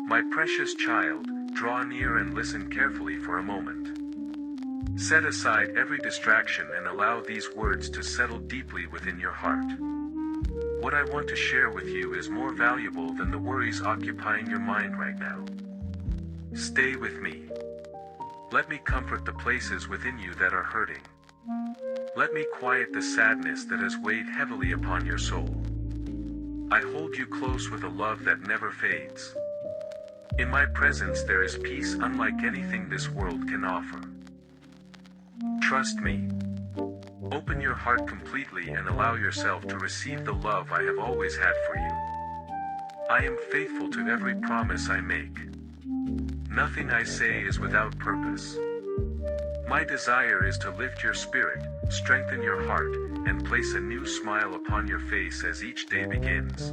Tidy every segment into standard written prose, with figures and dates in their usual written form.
My precious child, draw near and listen carefully for a moment. Set aside every distraction and allow these words to settle deeply within your heart. What I want to share with you is more valuable than the worries occupying your mind right now. Stay with me. Let me comfort the places within you that are hurting. Let me quiet the sadness that has weighed heavily upon your soul. I hold you close with a love that never fades. In my presence there is peace unlike anything this world can offer. Trust me. Open your heart completely and allow yourself to receive the love I have always had for you. I am faithful to every promise I make. Nothing I say is without purpose. My desire is to lift your spirit, strengthen your heart, and place a new smile upon your face as each day begins.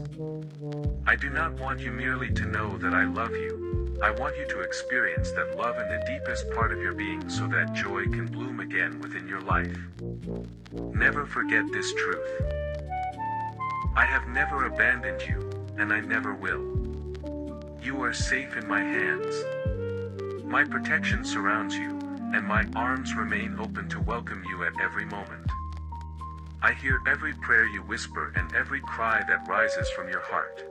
I do not want you merely to know that I love you. I want you to experience that love in the deepest part of your being so that joy can bloom again within your life. Never forget this truth. I have never abandoned you, and I never will. You are safe in my hands. My protection surrounds you, and my arms remain open to welcome you at every moment. I hear every prayer you whisper and every cry that rises from your heart.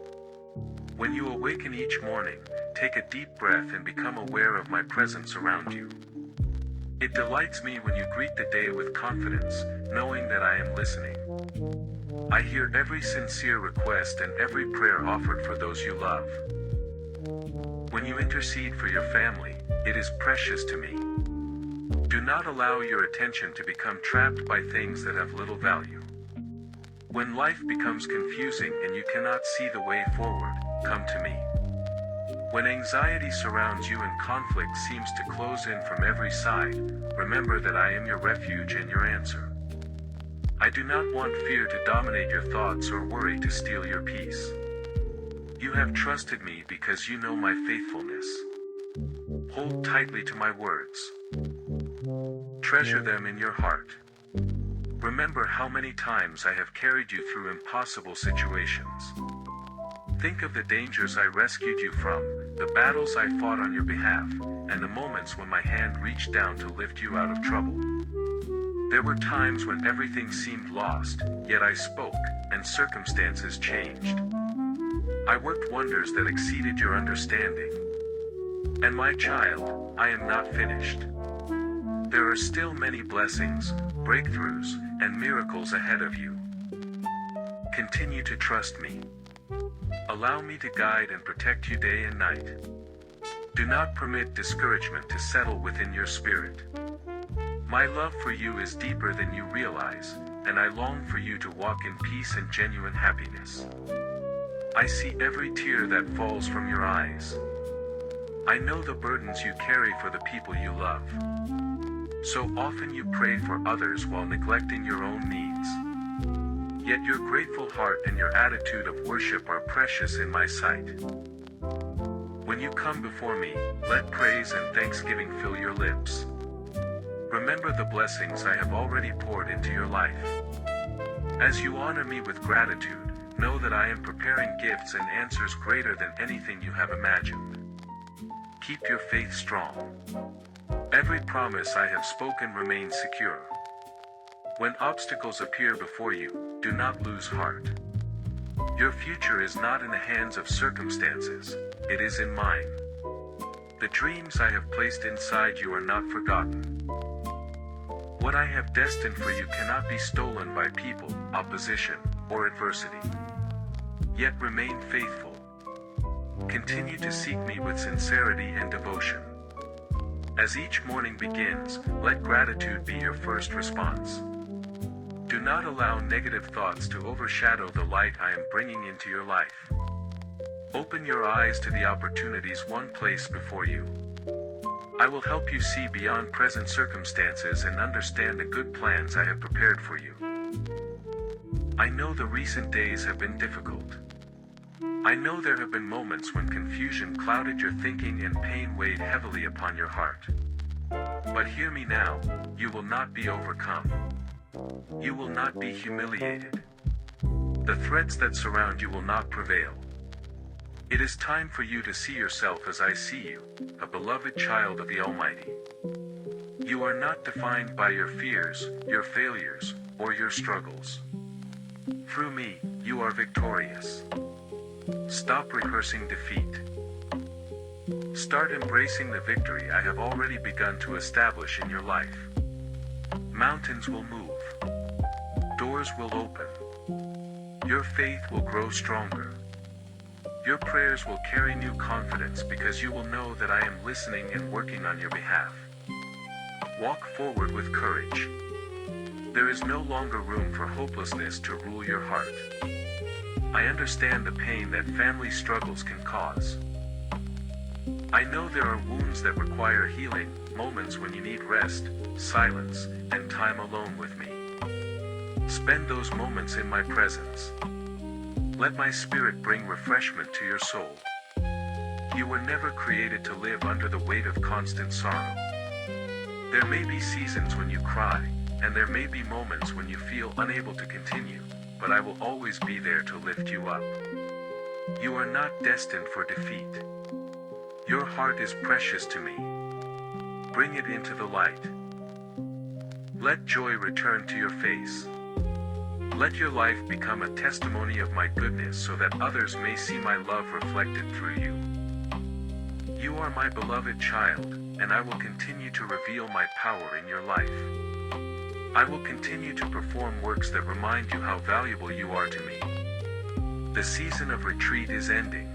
When you awaken each morning, take a deep breath and become aware of my presence around you. It delights me when you greet the day with confidence, knowing that I am listening. I hear every sincere request and every prayer offered for those you love. When you intercede for your family, it is precious to me. Do not allow your attention to become trapped by things that have little value. When life becomes confusing and you cannot see the way forward, come to me. When anxiety surrounds you and conflict seems to close in from every side, remember that I am your refuge and your answer. I do not want fear to dominate your thoughts or worry to steal your peace. You have trusted me because you know my faithfulness. Hold tightly to my words. Treasure them in your heart. Remember how many times I have carried you through impossible situations. Think of the dangers I rescued you from, the battles I fought on your behalf, and the moments when my hand reached down to lift you out of trouble. There were times when everything seemed lost, yet I spoke, and circumstances changed. I worked wonders that exceeded your understanding. And my child, I am not finished. There are still many blessings, breakthroughs, and miracles ahead of you. Continue to trust me. Allow me to guide and protect you day and night. Do not permit discouragement to settle within your spirit. My love for you is deeper than you realize, and I long for you to walk in peace and genuine happiness. I see every tear that falls from your eyes. I know the burdens you carry for the people you love. So often you pray for others while neglecting your own needs. Yet your grateful heart and your attitude of worship are precious in my sight. When you come before me, let praise and thanksgiving fill your lips. Remember the blessings I have already poured into your life. As you honor me with gratitude, know that I am preparing gifts and answers greater than anything you have imagined. Keep your faith strong. Every promise I have spoken remains secure. When obstacles appear before you, do not lose heart. Your future is not in the hands of circumstances, it is in mine. The dreams I have placed inside you are not forgotten. What I have destined for you cannot be stolen by people, opposition, or adversity. Yet remain faithful. Continue to seek me with sincerity and devotion. As each morning begins, let gratitude be your first response. Do not allow negative thoughts to overshadow the light I am bringing into your life. Open your eyes to the opportunities one place before you. I will help you see beyond present circumstances and understand the good plans I have prepared for you. I know the recent days have been difficult. I know there have been moments when confusion clouded your thinking and pain weighed heavily upon your heart. But hear me now, you will not be overcome. You will not be humiliated. The threats that surround you will not prevail. It is time for you to see yourself as I see you, a beloved child of the Almighty. You are not defined by your fears, your failures, or your struggles. Through me, you are victorious. Stop rehearsing defeat. Start embracing the victory I have already begun to establish in your life. Mountains will move. Doors will open. Your faith will grow stronger. Your prayers will carry new confidence because you will know that I am listening and working on your behalf. Walk forward with courage. There is no longer room for hopelessness to rule your heart. I understand the pain that family struggles can cause. I know there are wounds that require healing, moments when you need rest, silence, and time alone with me. Spend those moments in my presence. Let my spirit bring refreshment to your soul. You were never created to live under the weight of constant sorrow. There may be seasons when you cry, and there may be moments when you feel unable to continue, but I will always be there to lift you up. You are not destined for defeat. Your heart is precious to me. Bring it into the light. Let joy return to your face. Let your life become a testimony of my goodness so that others may see my love reflected through you. You are my beloved child, and I will continue to reveal my power in your life. I will continue to perform works that remind you how valuable you are to me. The season of retreat is ending.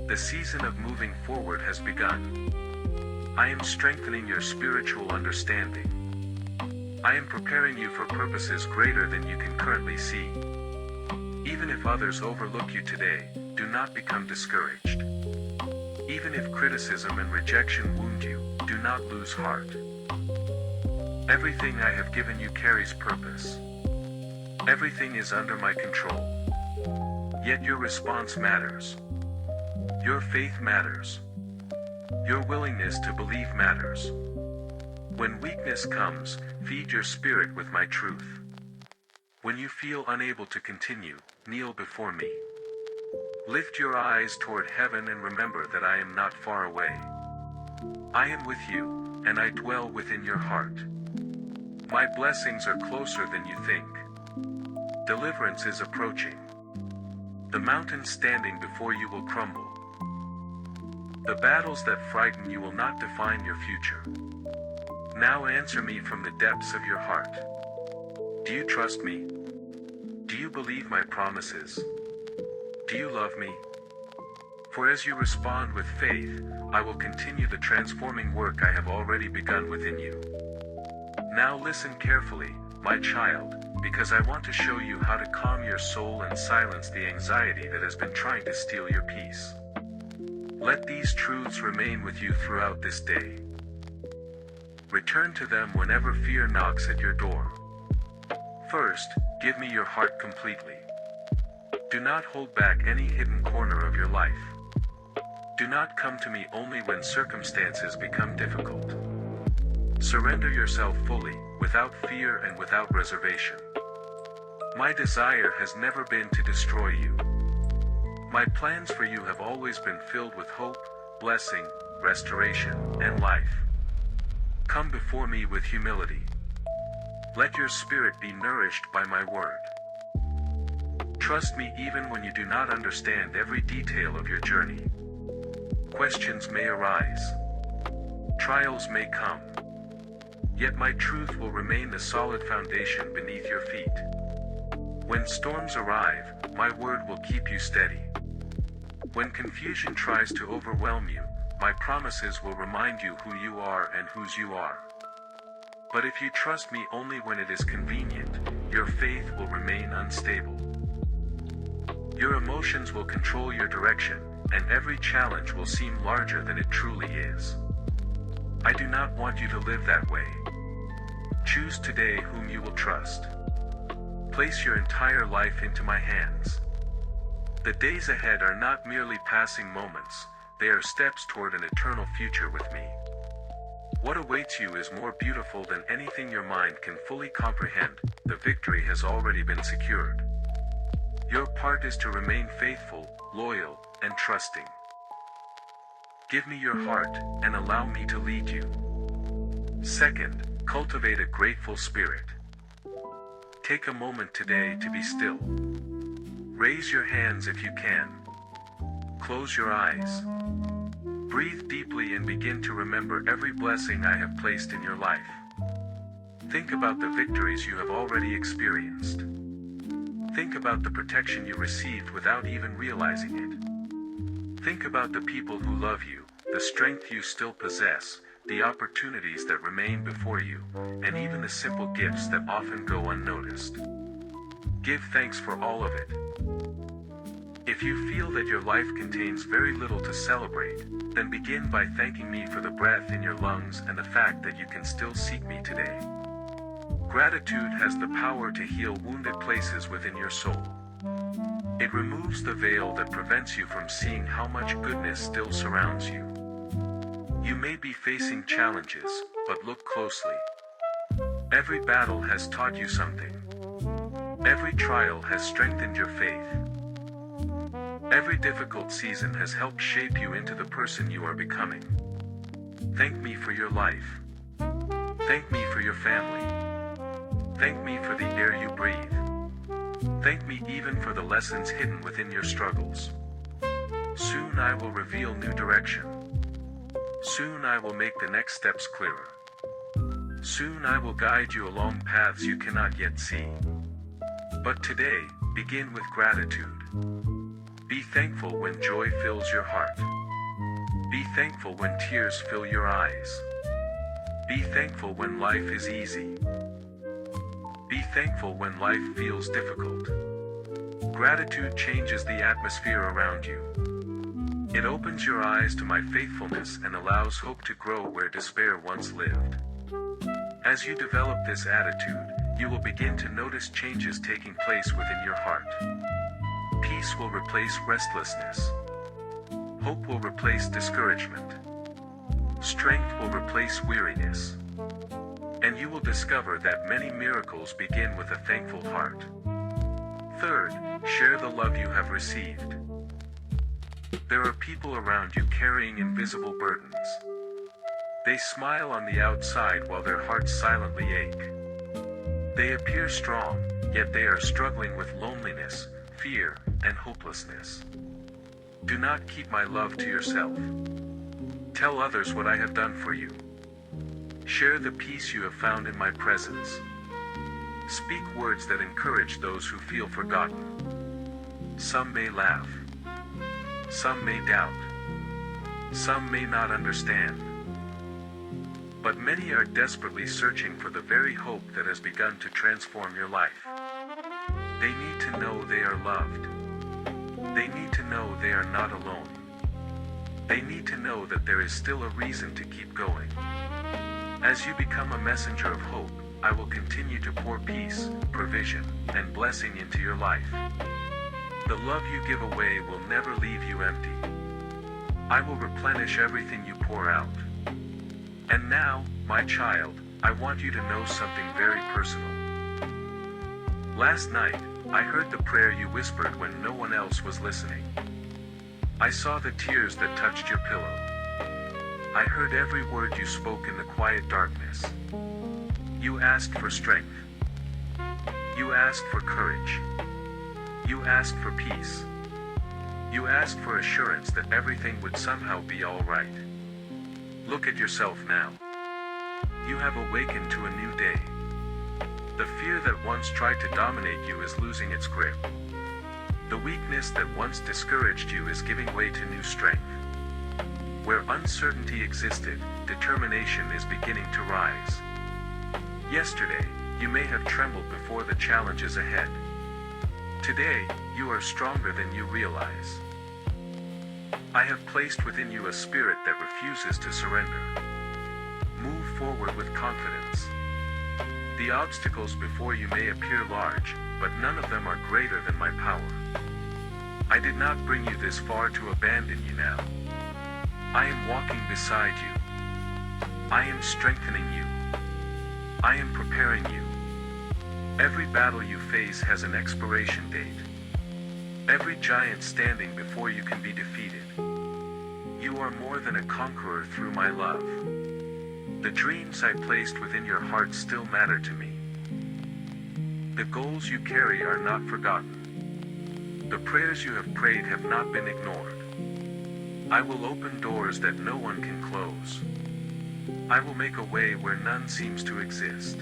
The season of moving forward has begun. I am strengthening your spiritual understanding. I am preparing you for purposes greater than you can currently see. Even if others overlook you today, do not become discouraged. Even if criticism and rejection wound you, do not lose heart. Everything I have given you carries purpose. Everything is under my control. Yet your response matters. Your faith matters. Your willingness to believe matters. When weakness comes, feed your spirit with my truth. When you feel unable to continue, kneel before me. Lift your eyes toward heaven and remember that I am not far away. I am with you, and I dwell within your heart. My blessings are closer than you think. Deliverance is approaching. The mountains standing before you will crumble. The battles that frighten you will not define your future. Now answer me from the depths of your heart. Do you trust me? Do you believe my promises? Do you love me? For as you respond with faith, I will continue the transforming work I have already begun within you. Now listen carefully, my child, because I want to show you how to calm your soul and silence the anxiety that has been trying to steal your peace. Let these truths remain with you throughout this day. Return to them whenever fear knocks at your door. First, give me your heart completely. Do not hold back any hidden corner of your life. Do not come to me only when circumstances become difficult. Surrender yourself fully, without fear and without reservation. My desire has never been to destroy you. My plans for you have always been filled with hope, blessing, restoration, and life. Come before me with humility. Let your spirit be nourished by my word. Trust me even when you do not understand every detail of your journey. Questions may arise. Trials may come. Yet my truth will remain the solid foundation beneath your feet. When storms arrive, my word will keep you steady. When confusion tries to overwhelm you, my promises will remind you who you are and whose you are. But if you trust me only when it is convenient, your faith will remain unstable. Your emotions will control your direction, and every challenge will seem larger than it truly is. I do not want you to live that way. Choose today whom you will trust. Place your entire life into my hands. The days ahead are not merely passing moments, they are steps toward an eternal future with me. What awaits you is more beautiful than anything your mind can fully comprehend. The victory has already been secured. Your part is to remain faithful, loyal, and trusting. Give me your heart, and allow me to lead you. Second, cultivate a grateful spirit. Take a moment today to be still. Raise your hands if you can. Close your eyes. Breathe deeply and begin to remember every blessing I have placed in your life. Think about the victories you have already experienced. Think about the protection you received without even realizing it. Think about the people who love you, the strength you still possess, the opportunities that remain before you, and even the simple gifts that often go unnoticed. Give thanks for all of it. If you feel that your life contains very little to celebrate, then begin by thanking me for the breath in your lungs and the fact that you can still seek me today. Gratitude has the power to heal wounded places within your soul. It removes the veil that prevents you from seeing how much goodness still surrounds you. You may be facing challenges, but look closely. Every battle has taught you something. Every trial has strengthened your faith. Every difficult season has helped shape you into the person you are becoming. Thank me for your life. Thank me for your family. Thank me for the air you breathe. Thank me even for the lessons hidden within your struggles. Soon I will reveal new direction. Soon I will make the next steps clearer. Soon I will guide you along paths you cannot yet see. But today, begin with gratitude. Be thankful when joy fills your heart. Be thankful when tears fill your eyes. Be thankful when life is easy. Be thankful when life feels difficult. Gratitude changes the atmosphere around you. It opens your eyes to my faithfulness and allows hope to grow where despair once lived. As you develop this attitude, you will begin to notice changes taking place within your heart. Peace will replace restlessness. Hope will replace discouragement. Strength will replace weariness. And you will discover that many miracles begin with a thankful heart. Third, share the love you have received. There are people around you carrying invisible burdens. They smile on the outside while their hearts silently ache. They appear strong, yet they are struggling with loneliness, fear, and hopelessness. Do not keep my love to yourself. Tell others what I have done for you. Share the peace you have found in my presence. Speak words that encourage those who feel forgotten. Some may laugh. Some may doubt. Some may not understand. But many are desperately searching for the very hope that has begun to transform your life. They need to know they are loved. They need to know they are not alone. They need to know that there is still a reason to keep going. As you become a messenger of hope, I will continue to pour peace, provision, and blessing into your life. The love you give away will never leave you empty. I will replenish everything you pour out. And now, my child, I want you to know something very personal. Last night, I heard the prayer you whispered when no one else was listening. I saw the tears that touched your pillow. I heard every word you spoke in the quiet darkness. You asked for strength. You asked for courage. You asked for peace. You asked for assurance that everything would somehow be all right. Look at yourself now. You have awakened to a new day. The fear that once tried to dominate you is losing its grip. The weakness that once discouraged you is giving way to new strength. Where uncertainty existed, determination is beginning to rise. Yesterday, you may have trembled before the challenges ahead. Today, you are stronger than you realize. I have placed within you a spirit that refuses to surrender. Move forward with confidence. The obstacles before you may appear large, but none of them are greater than my power. I did not bring you this far to abandon you now. I am walking beside you. I am strengthening you. I am preparing you. Every battle you face has an expiration date. Every giant standing before you can be defeated. You are more than a conqueror through my love. The dreams I placed within your heart still matter to me. The goals you carry are not forgotten. The prayers you have prayed have not been ignored. I will open doors that no one can close. I will make a way where none seems to exist.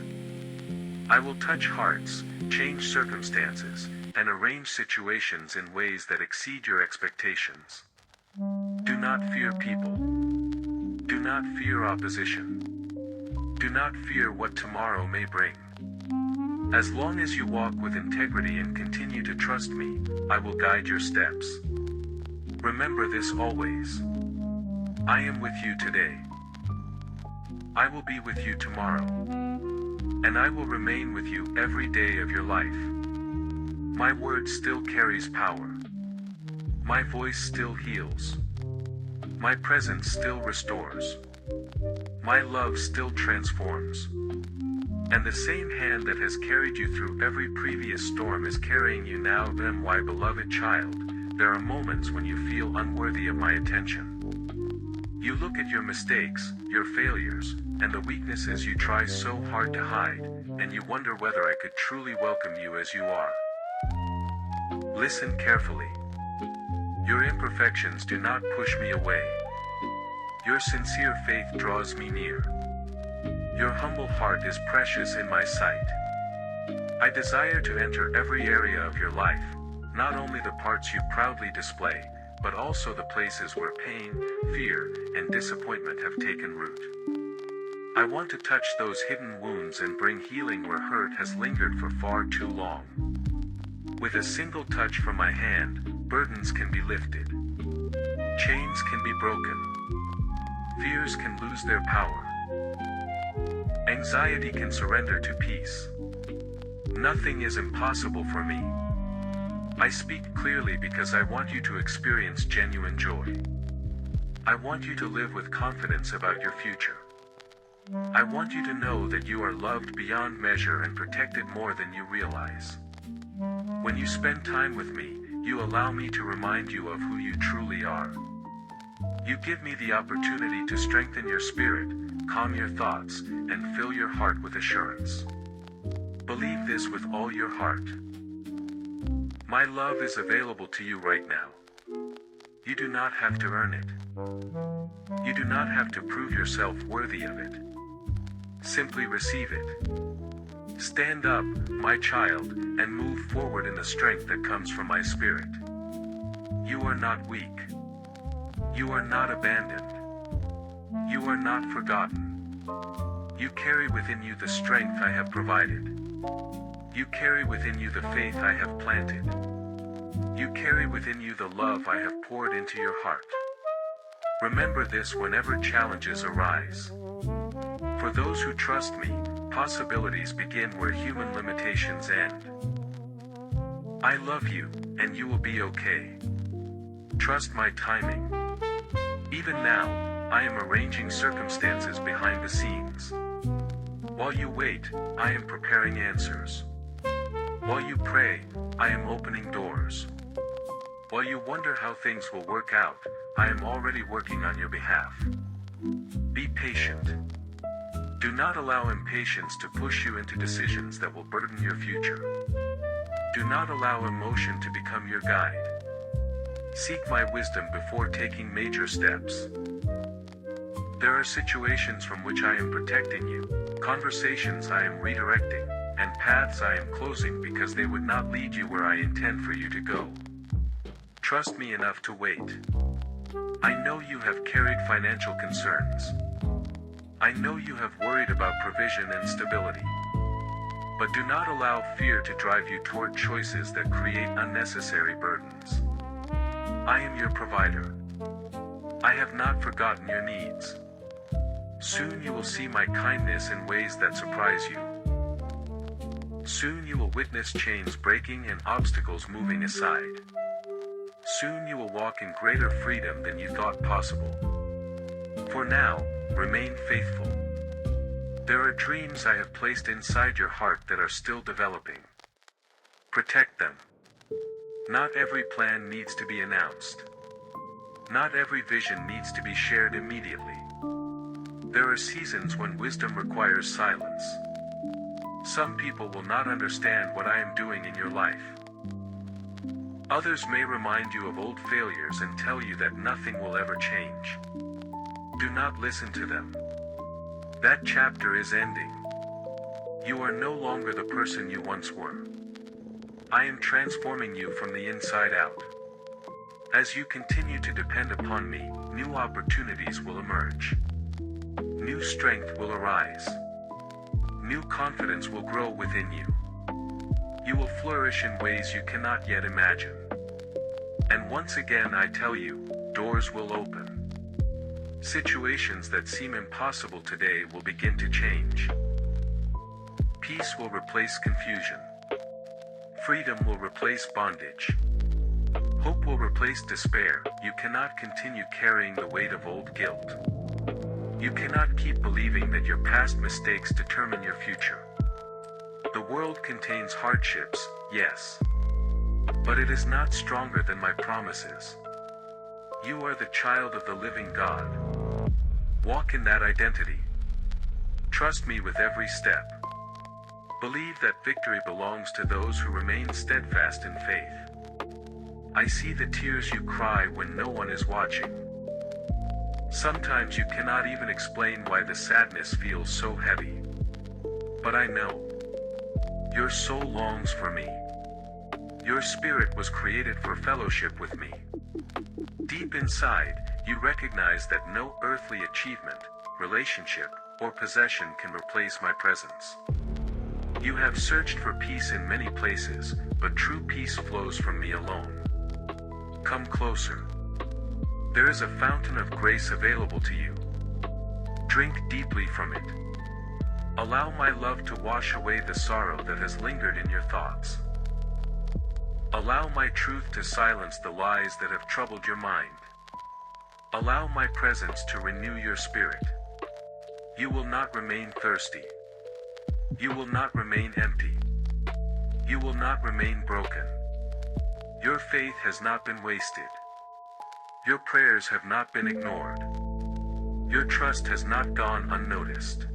I will touch hearts, change circumstances, and arrange situations in ways that exceed your expectations. Do not fear people. Do not fear opposition. Do not fear what tomorrow may bring. As long as you walk with integrity and continue to trust me, I will guide your steps. Remember this always. I am with you today. I will be with you tomorrow. And I will remain with you every day of your life. My word still carries power. My voice still heals. My presence still restores. My love still transforms. And the same hand that has carried you through every previous storm is carrying you now. Then, why, beloved child, there are moments when you feel unworthy of my attention. You look at your mistakes, your failures, and the weaknesses you try so hard to hide, and you wonder whether I could truly welcome you as you are. Listen carefully. Your imperfections do not push me away. Your sincere faith draws me near. Your humble heart is precious in my sight. I desire to enter every area of your life, not only the parts you proudly display, but also the places where pain, fear, and disappointment have taken root. I want to touch those hidden wounds and bring healing where hurt has lingered for far too long. With a single touch from my hand, burdens can be lifted. Chains can be broken. Fears can lose their power. Anxiety can surrender to peace. Nothing is impossible for me. I speak clearly because I want you to experience genuine joy. I want you to live with confidence about your future. I want you to know that you are loved beyond measure and protected more than you realize. When you spend time with me, you allow me to remind you of who you truly are. You give me the opportunity to strengthen your spirit, calm your thoughts, and fill your heart with assurance. Believe this with all your heart. My love is available to you right now. You do not have to earn it. You do not have to prove yourself worthy of it. Simply receive it. Stand up, my child, and move forward in the strength that comes from my spirit. You are not weak. You are not abandoned. You are not forgotten. You carry within you the strength I have provided. You carry within you the faith I have planted. You carry within you the love I have poured into your heart. Remember this whenever challenges arise. For those who trust me, possibilities begin where human limitations end. I love you, and you will be okay. Trust my timing. Even now, I am arranging circumstances behind the scenes. While you wait, I am preparing answers. While you pray, I am opening doors. While you wonder how things will work out, I am already working on your behalf. Be patient. Do not allow impatience to push you into decisions that will burden your future. Do not allow emotion to become your guide. Seek my wisdom before taking major steps. There are situations from which I am protecting you, conversations I am redirecting, and paths I am closing because they would not lead you where I intend for you to go. Trust me enough to wait. I know you have carried financial concerns. I know you have worried about provision and stability. But do not allow fear to drive you toward choices that create unnecessary burdens. I am your provider. I have not forgotten your needs. Soon you will see my kindness in ways that surprise you. Soon you will witness chains breaking and obstacles moving aside. Soon you will walk in greater freedom than you thought possible. For now, remain faithful. There are dreams I have placed inside your heart that are still developing. Protect them. Not every plan needs to be announced. Not every vision needs to be shared immediately. There are seasons when wisdom requires silence. Some people will not understand what I am doing in your life. Others may remind you of old failures and tell you that nothing will ever change. Do not listen to them. That chapter is ending. You are no longer the person you once were. I am transforming you from the inside out. As you continue to depend upon me, new opportunities will emerge. New strength will arise. New confidence will grow within you. You will flourish in ways you cannot yet imagine. And once again I tell you, doors will open. Situations that seem impossible today will begin to change. Peace will replace confusion. Freedom will replace bondage. Hope will replace despair. You cannot continue carrying the weight of old guilt. You cannot keep believing that your past mistakes determine your future. The world contains hardships, yes. But it is not stronger than my promises. You are the child of the living God. Walk in that identity. Trust me with every step. Believe that victory belongs to those who remain steadfast in faith. I see the tears you cry when no one is watching. Sometimes you cannot even explain why the sadness feels so heavy. But I know. Your soul longs for me. Your spirit was created for fellowship with me. Deep inside, you recognize that no earthly achievement, relationship, or possession can replace my presence. You have searched for peace in many places, but true peace flows from me alone. Come closer. There is a fountain of grace available to you. Drink deeply from it. Allow my love to wash away the sorrow that has lingered in your thoughts. Allow my truth to silence the lies that have troubled your mind. Allow my presence to renew your spirit. You will not remain thirsty. You will not remain empty. You will not remain broken. Your faith has not been wasted. Your prayers have not been ignored. Your trust has not gone unnoticed.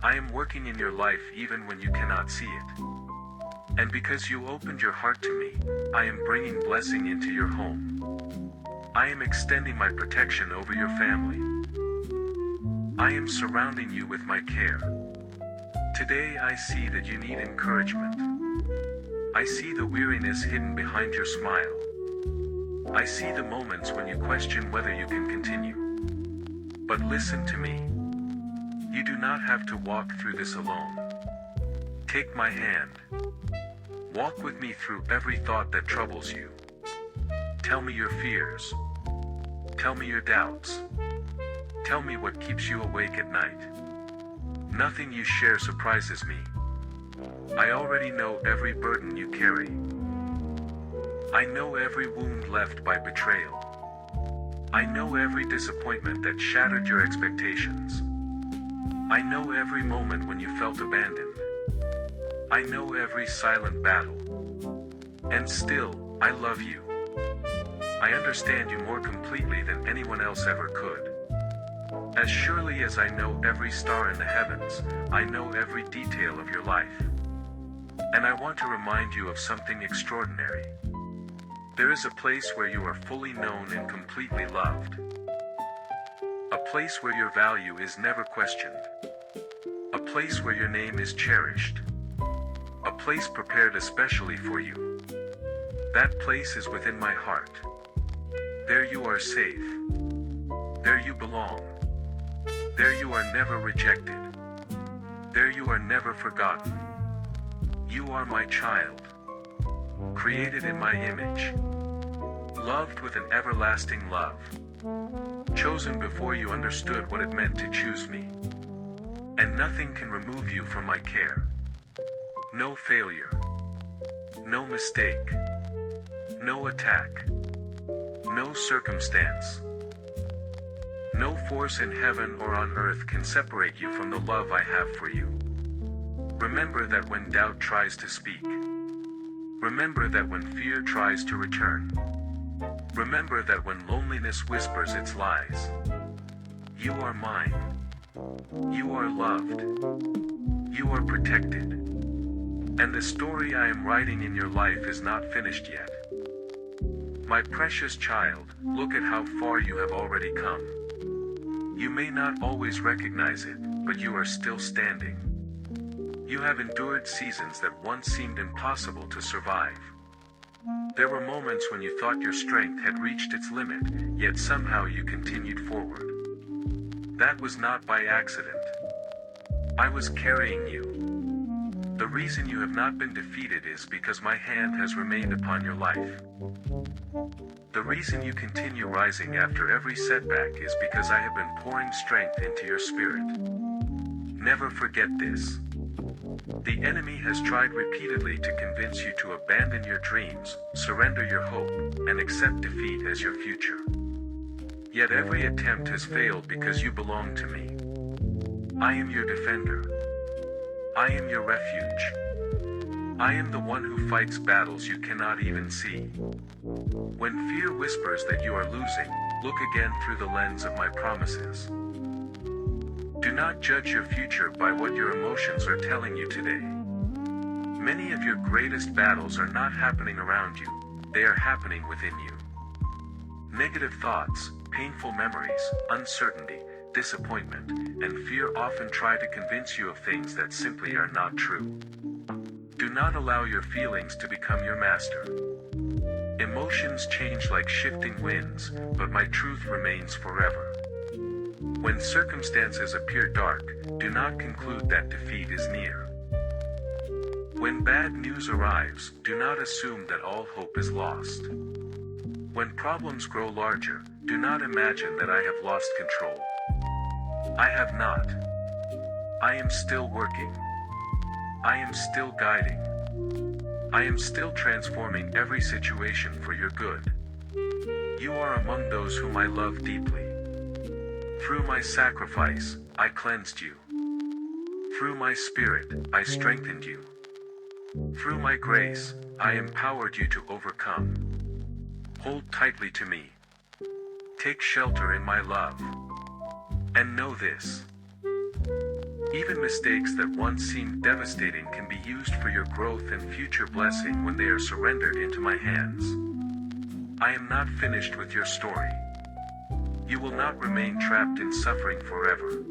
I am working in your life even when you cannot see it. And because you opened your heart to me, I am bringing blessing into your home. I am extending my protection over your family. I am surrounding you with my care. Today I see that you need encouragement. I see the weariness hidden behind your smile. I see the moments when you question whether you can continue. But listen to me. You do not have to walk through this alone. Take my hand. Walk with me through every thought that troubles you. Tell me your fears. Tell me your doubts. Tell me what keeps you awake at night. Nothing you share surprises me. I already know every burden you carry. I know every wound left by betrayal. I know every disappointment that shattered your expectations. I know every moment when you felt abandoned. I know every silent battle. And still, I love you. I understand you more completely than anyone else ever could. As surely as I know every star in the heavens, I know every detail of your life. And I want to remind you of something extraordinary. There is a place where you are fully known and completely loved. A place where your value is never questioned. A place where your name is cherished. A place prepared especially for you. That place is within my heart. There you are safe. There you belong. There you are never rejected. There you are never forgotten. You are my child. Created in my image. Loved with an everlasting love. Chosen before you understood what it meant to choose me. And nothing can remove you from my care. No failure. No mistake. No attack. No circumstance. No force in heaven or on earth can separate you from the love I have for you. Remember that when doubt tries to speak, Remember that when fear tries to return. Remember that when loneliness whispers its lies. You are mine. You are loved. You are protected. And the story I am writing in your life is not finished yet. My precious child, look at how far you have already come. You may not always recognize it, but you are still standing. You have endured seasons that once seemed impossible to survive. There were moments when you thought your strength had reached its limit, yet somehow you continued forward. That was not by accident. I was carrying you. The reason you have not been defeated is because my hand has remained upon your life. The reason you continue rising after every setback is because I have been pouring strength into your spirit. Never forget this. The enemy has tried repeatedly to convince you to abandon your dreams, surrender your hope, and accept defeat as your future. Yet every attempt has failed because you belong to me. I am your defender. I am your refuge. I am the one who fights battles you cannot even see. When fear whispers that you are losing, look again through the lens of my promises. Do not judge your future by what your emotions are telling you today. Many of your greatest battles are not happening around you, they are happening within you. Negative thoughts, painful memories, uncertainty, disappointment, and fear often try to convince you of things that simply are not true. Do not allow your feelings to become your master. Emotions change like shifting winds, but my truth remains forever. When circumstances appear dark, do not conclude that defeat is near. When bad news arrives, do not assume that all hope is lost. When problems grow larger, do not imagine that I have lost control. I have not. I am still working. I am still guiding. I am still transforming every situation for your good. You are among those whom I love deeply. Through my sacrifice, I cleansed you. Through my spirit, I strengthened you. Through my grace, I empowered you to overcome. Hold tightly to me. Take shelter in my love. And know this. Even mistakes that once seemed devastating can be used for your growth and future blessing when they are surrendered into my hands. I am not finished with your story. You will not remain trapped in suffering forever.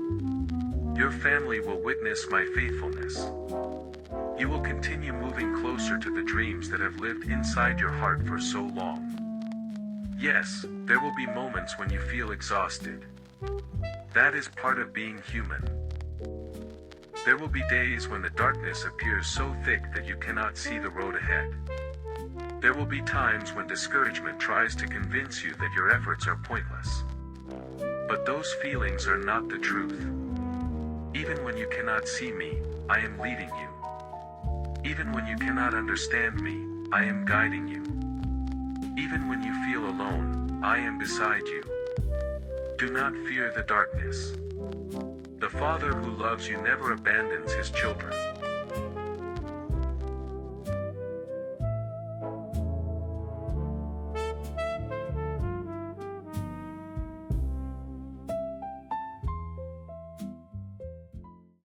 Your family will witness my faithfulness. You will continue moving closer to the dreams that have lived inside your heart for so long. Yes, there will be moments when you feel exhausted. That is part of being human. There will be days when the darkness appears so thick that you cannot see the road ahead. There will be times when discouragement tries to convince you that your efforts are pointless. But those feelings are not the truth. Even when you cannot see me, I am leading you. Even when you cannot understand me, I am guiding you. Even when you feel alone, I am beside you. Do not fear the darkness. The Father who loves you never abandons his children.